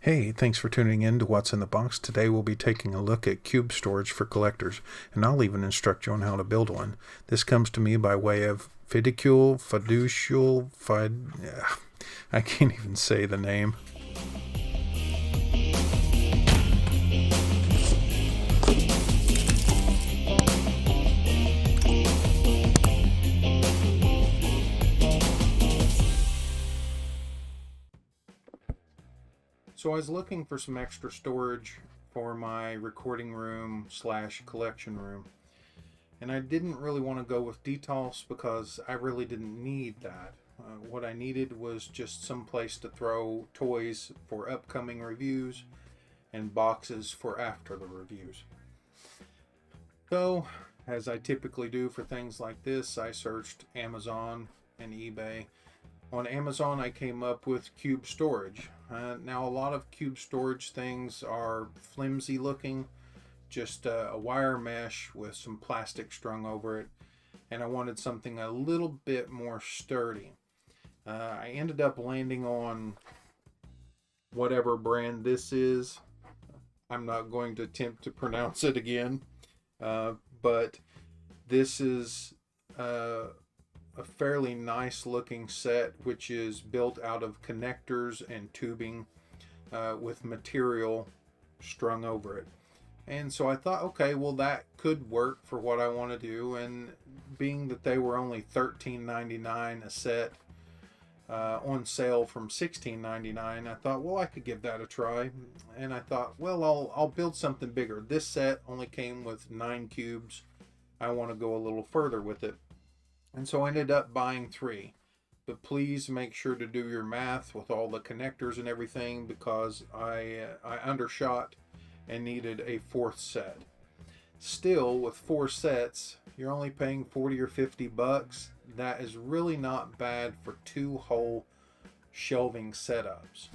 Hey, thanks for tuning in to What's in the Box. Today we'll be taking a look at cube storage for collectors, and I'll even instruct you on how to build one. This comes to me by way of I can't even say the name. So I was looking for some extra storage for my recording room slash collection room. And I didn't really want to go with DTOS because I really didn't need that. What I needed was just some place to throw toys for upcoming reviews and boxes for after the reviews. So, as I typically do for things like this, I searched Amazon and eBay. On Amazon, I came up with cube storage. Now, a lot of cube storage things are flimsy looking, just a wire mesh with some plastic strung over it, and I wanted something a little bit more sturdy. I ended up landing on whatever brand this is. I'm not going to attempt to pronounce it again, but this is a fairly nice looking set, which is built out of connectors and tubing with material strung over it. And so I thought, okay, well, that could work for what I want to do. And being that they were only $13.99 a set on sale from $16.99, I thought, well, I could give that a try. And I thought, well, I'll build something bigger. This set only came with 9 cubes. I want to go a little further with it. And so I ended up buying 3. But please make sure to do your math with all the connectors and everything, because I undershot and needed a 4th set. Still, with 4 sets, you're only paying 40 or 50 bucks. That is really not bad for 2 whole shelving setups.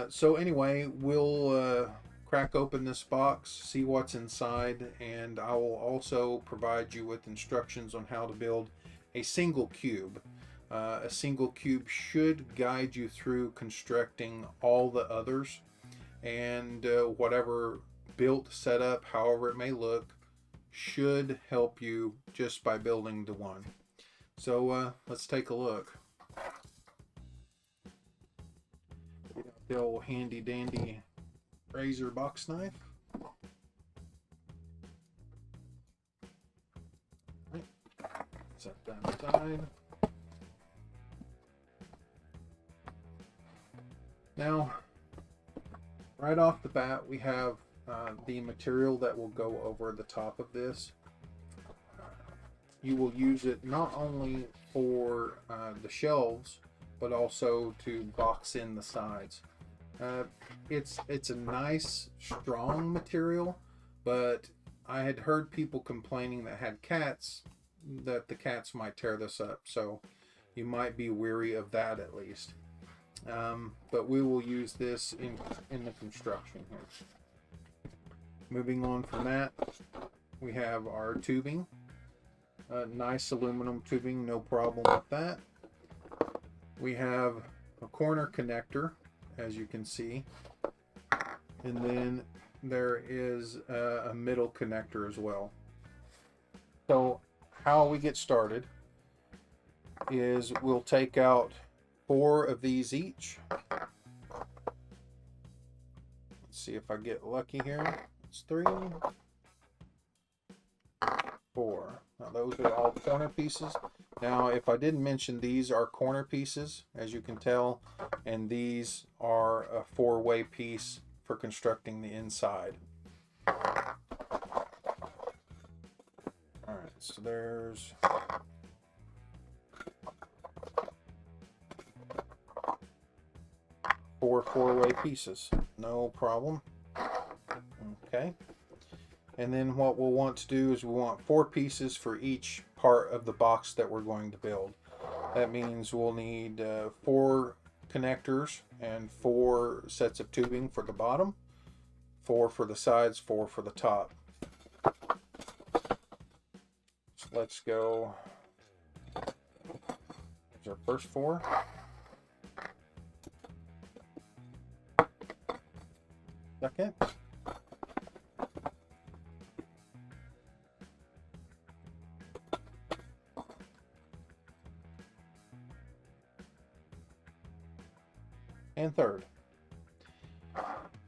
So anyway, we'll crack open this box, see what's inside, and I will also provide you with instructions on how to build a single cube. A single cube should guide you through constructing all the others, and whatever built setup, however it may look, should help you just by building the one. So let's take a look. We got the old handy dandy razor box knife. Right. Set that aside. Now, right off the bat, we have the material that will go over the top of this. You will use it not only for the shelves, but also to box in the sides. It's a nice, strong material, but I had heard people complaining that had cats, that the cats might tear this up, so you might be wary of that at least. But we will use this in the construction here. Moving on from that, we have our tubing. Nice aluminum tubing, no problem with that. We have a corner connector, as you can see, and then there is a middle connector as well. So how we get started is we'll take out 4 of these each. Let's see if I get lucky here. It's 3, 4. Now those are all corner pieces. Now, if I didn't mention, these are corner pieces, as you can tell, and these are a 4-way piece for constructing the inside. Alright, so there's 4 4-way pieces. No problem. Okay. And then what we'll want to do is we want 4 pieces for each part of the box that we're going to build. That means we'll need 4 connectors and 4 sets of tubing for the bottom, 4 for the sides, 4 for the top. So let's go. Here's our first 4. second. And third.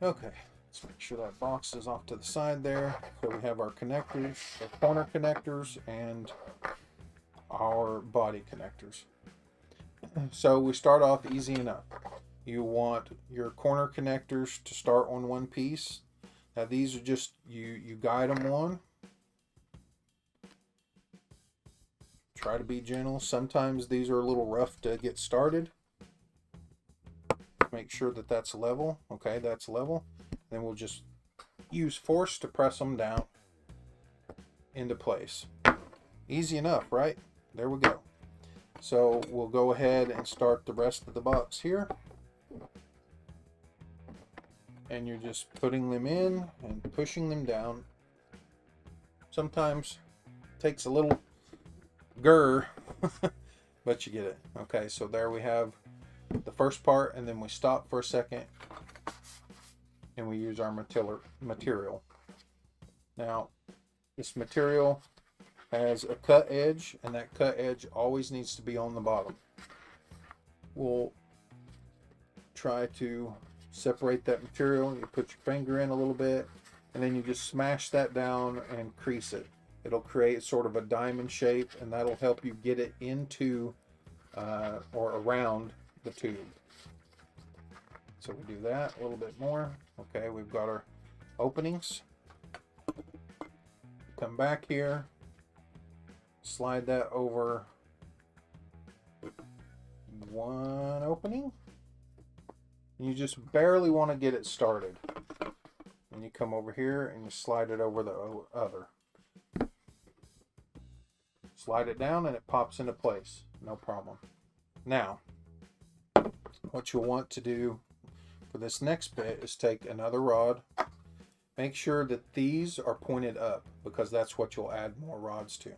Okay, let's make sure that box is off to the side there. So we have our connectors, our corner connectors, and our body connectors. So we start off easy enough. You want your corner connectors to start on one piece. Now these are just, you guide them on. Try to be gentle. Sometimes these are a little rough to get started. Make sure that that's level. Okay, that's level. Then we'll just use force to press them down into place. Easy enough, right? There we go. So we'll go ahead and start the rest of the box here. And you're just putting them in and pushing them down. Sometimes it takes a little grr, but you get it. Okay, so there we have the first part, and then we stop for a second and we use our material. Now, this material has a cut edge, and that cut edge always needs to be on the bottom. We'll try to separate that material. You put your finger in a little bit, and then you just smash that down and crease it. It'll create sort of a diamond shape, and that'll help you get it into or around the tube. So we do that a little bit more. Okay, we've got our openings. Come back here, slide that over one opening. You just barely want to get it started. And you come over here and you slide it over the other. Slide it down and it pops into place. No problem. Now, what you'll want to do for this next bit is take another rod. Make sure that these are pointed up, because that's what you'll add more rods to.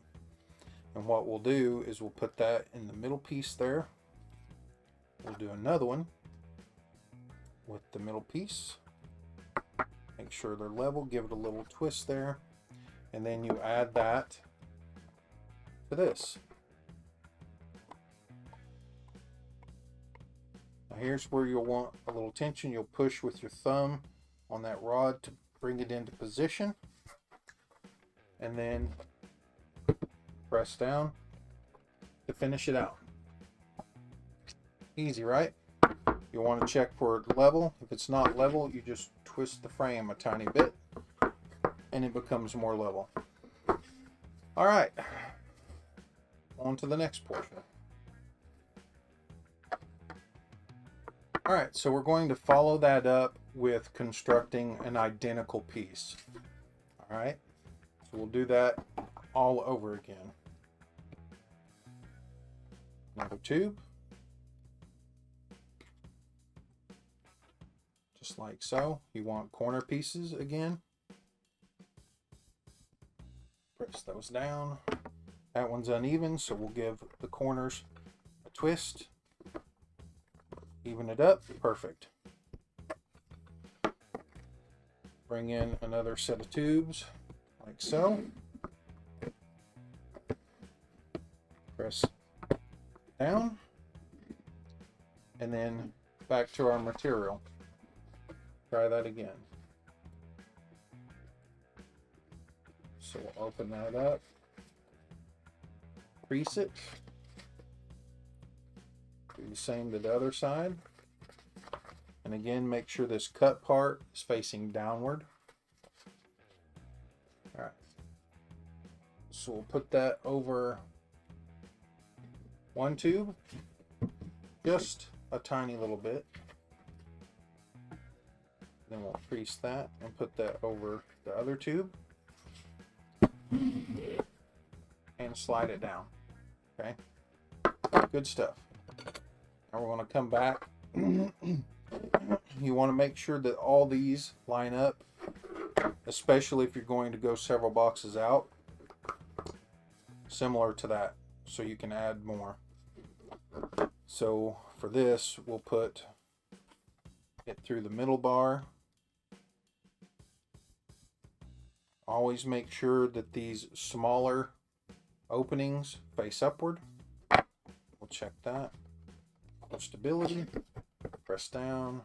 And what we'll do is we'll put that in the middle piece there. We'll do another one with the middle piece. Make sure they're level, give it a little twist there. And then you add that to this. Now here's where you'll want a little tension. You'll push with your thumb on that rod to bring it into position. And then press down to finish it out. Easy, right? You want to check for level. If it's not level, you just twist the frame a tiny bit and it becomes more level. All right, on to the next portion. All right, so we're going to follow that up with constructing an identical piece. All right, so we'll do that all over again. Another tube. Just like so. You want corner pieces again. Press those down. That one's uneven, so we'll give the corners a twist. Even it up. Perfect. Bring in another set of tubes, like so. Press down. And then back to our material. Try that again. So we'll open that up. Crease it. Do the same to the other side. And again, make sure this cut part is facing downward. All right. So we'll put that over one tube, just a tiny little bit. Then we'll crease that and put that over the other tube and slide it down. Okay, good stuff. Now we're going to come back. You want to make sure that all these line up, especially if you're going to go several boxes out, similar to that, so you can add more. So for this, we'll put it through the middle bar Always make sure that these smaller openings face upward. We'll check that. For stability, press down,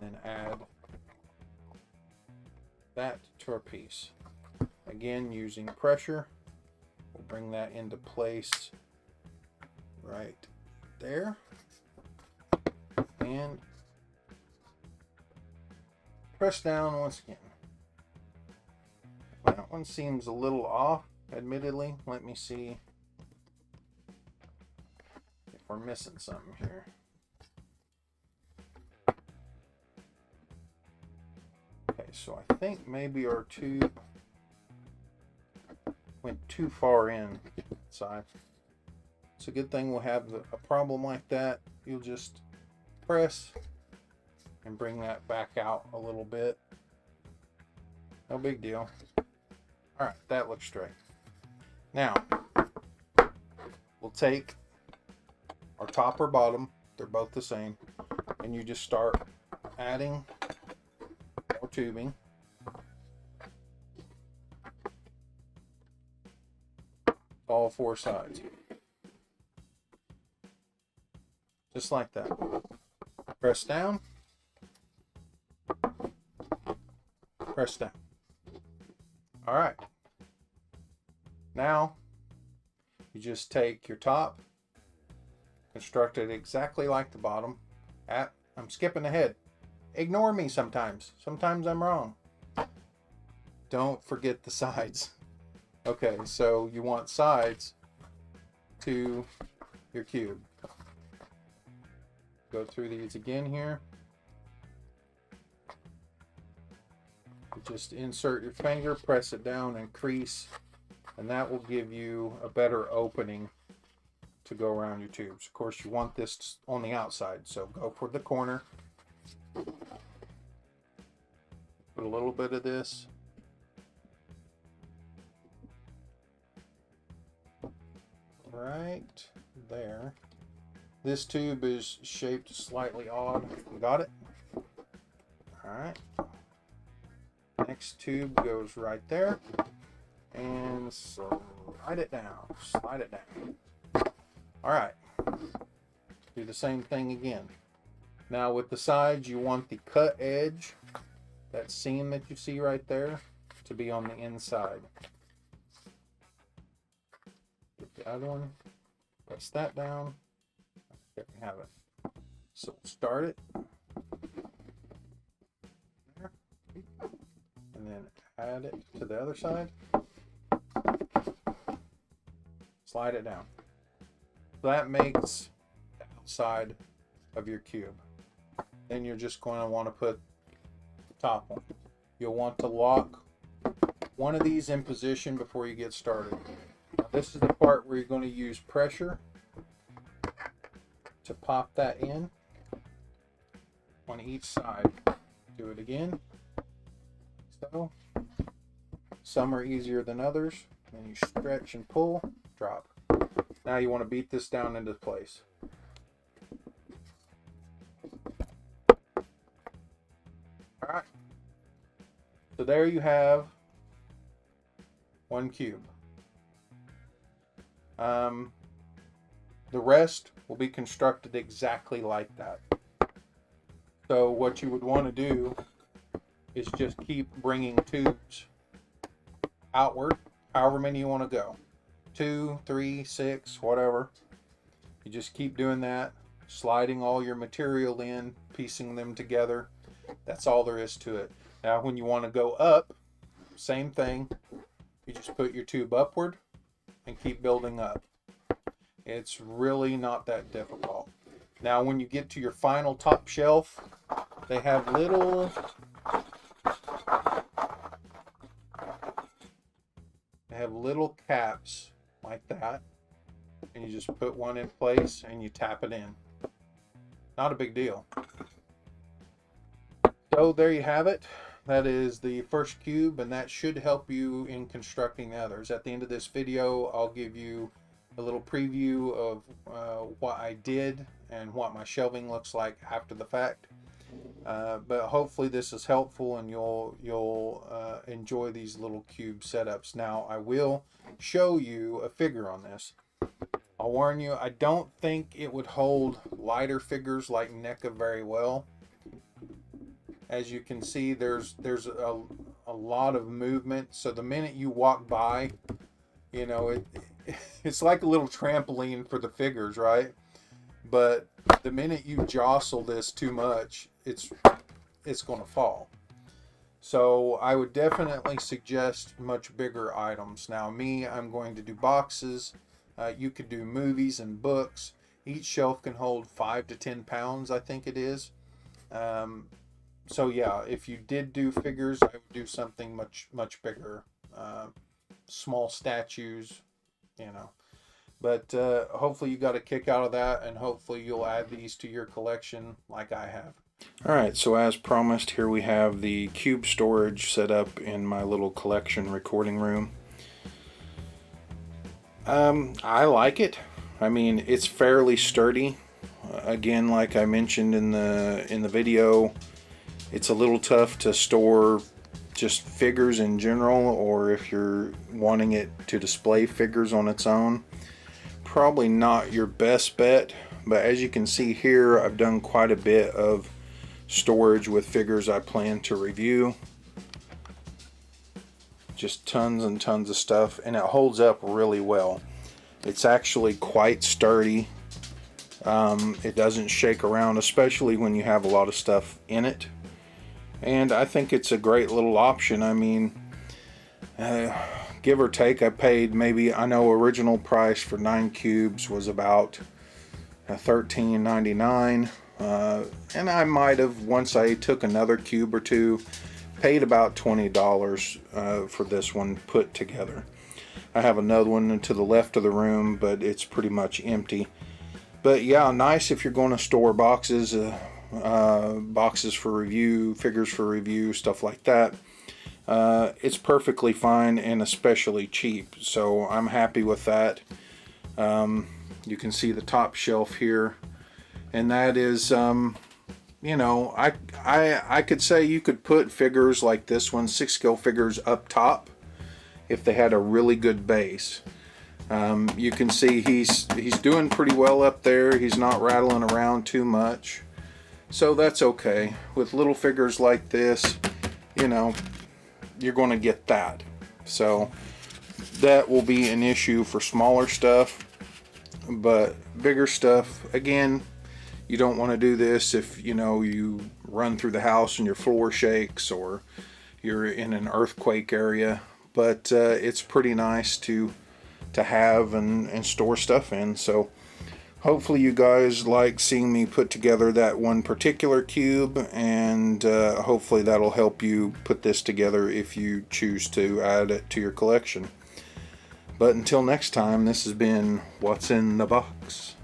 then add that to our piece. Again, using pressure, we'll bring that into place right there. And press down once again. That one seems a little off, admittedly. Let me see if we're missing something here. Okay, so I think maybe our tube went too far inside. It's a good thing we'll have a problem like that. You'll just press and bring that back out a little bit. No big deal. All right, that looks straight. Now, we'll take our top or bottom, they're both the same, and you just start adding more tubing. All four sides. Just like that. Press down. Press down. All right. Now, you just take your top, construct it exactly like the bottom. I'm skipping ahead. Ignore me sometimes. Sometimes I'm wrong. Don't forget the sides. Okay, so you want sides to your cube. Go through these again here. Just insert your finger, press it down and crease, and that will give you a better opening to go around your tubes. Of course, you want this on the outside, so go for the corner. Put a little bit of this. Right there. This tube is shaped slightly odd. Got it? All right. Next tube goes right there. And slide it down. Slide it down. All right. Do the same thing again. Now with the sides, you want the cut edge, that seam that you see right there, to be on the inside. Get the other one. Press that down. There we have it. So we'll start it. There. And then add it to the other side. Slide it down. That makes the outside of your cube. Then you're just going to want to put the top one. You'll want to lock one of these in position before you get started. Now, this is the part where you're going to use pressure to pop that in on each side. Do it again. So, some are easier than others. Then you stretch and pull, drop. Now you want to beat this down into place. All right. So there you have one cube. The rest will be constructed exactly like that. So what you would want to do is just keep bringing tubes outward, however many you want to go. 2, 3, 6, whatever. You just keep doing that, sliding all your material in, piecing them together. That's all there is to it. Now when you want to go up, same thing. You just put your tube upward and keep building up. It's really not that difficult. Now when you get to your final top shelf, they have little caps like that, and you just put one in place and you tap it in. Not a big deal. So there you have it. That is the first cube, and that should help you in constructing the others. At the end of this video, I'll give you a little preview of what I did and what my shelving looks like after the fact. But hopefully this is helpful and you'll enjoy these little cube setups. Now I will show you a figure on this. I'll warn you, I don't think it would hold lighter figures like NECA very well. As you can see, there's a lot of movement. So the minute you walk by, you know, it's like a little trampoline for the figures, right? But the minute you jostle this too much, it's going to fall. So I would definitely suggest much bigger items. Now I'm going to do boxes. You could do movies and books. Each shelf can hold 5 to 10 pounds, I think it is. So yeah, if you did do figures, I would do something much bigger. Small statues, you know. But hopefully you got a kick out of that, and hopefully you'll add these to your collection like I have. Alright, so as promised, here we have the cube storage set up in my little collection recording room. I like it. I mean, it's fairly sturdy. Again, like I mentioned in the video, it's a little tough to store just figures in general, or if you're wanting it to display figures on its own. Probably not your best bet, but as you can see here, I've done quite a bit of storage with figures I plan to review. Just tons and tons of stuff, and it holds up really well. It's actually quite sturdy. It doesn't shake around, especially when you have a lot of stuff in it. And I think it's a great little option. I mean, give or take, I paid maybe, I know original price for 9 cubes was about $13.99, and I might have, once I took another cube or two, paid about $20 for this one put together. I have another one to the left of the room, but it's pretty much empty. But yeah, nice if you're going to store boxes, boxes for review, figures for review, stuff like that. It's perfectly fine and especially cheap, so I'm happy with that. You can see the top shelf here, and that is, you know, I could say you could put figures like this one, 6 scale figures, up top if they had a really good base. You can see he's doing pretty well up there. He's not rattling around too much, so that's okay. With little figures like this, you know, you're going to get that. So that will be an issue for smaller stuff, but bigger stuff, again, you don't want to do this if, you know, you run through the house and your floor shakes or you're in an earthquake area. But it's pretty nice to have and store stuff in. So hopefully you guys like seeing me put together that one particular cube, and hopefully that'll help you put this together if you choose to add it to your collection. But until next time, this has been What's in the Box.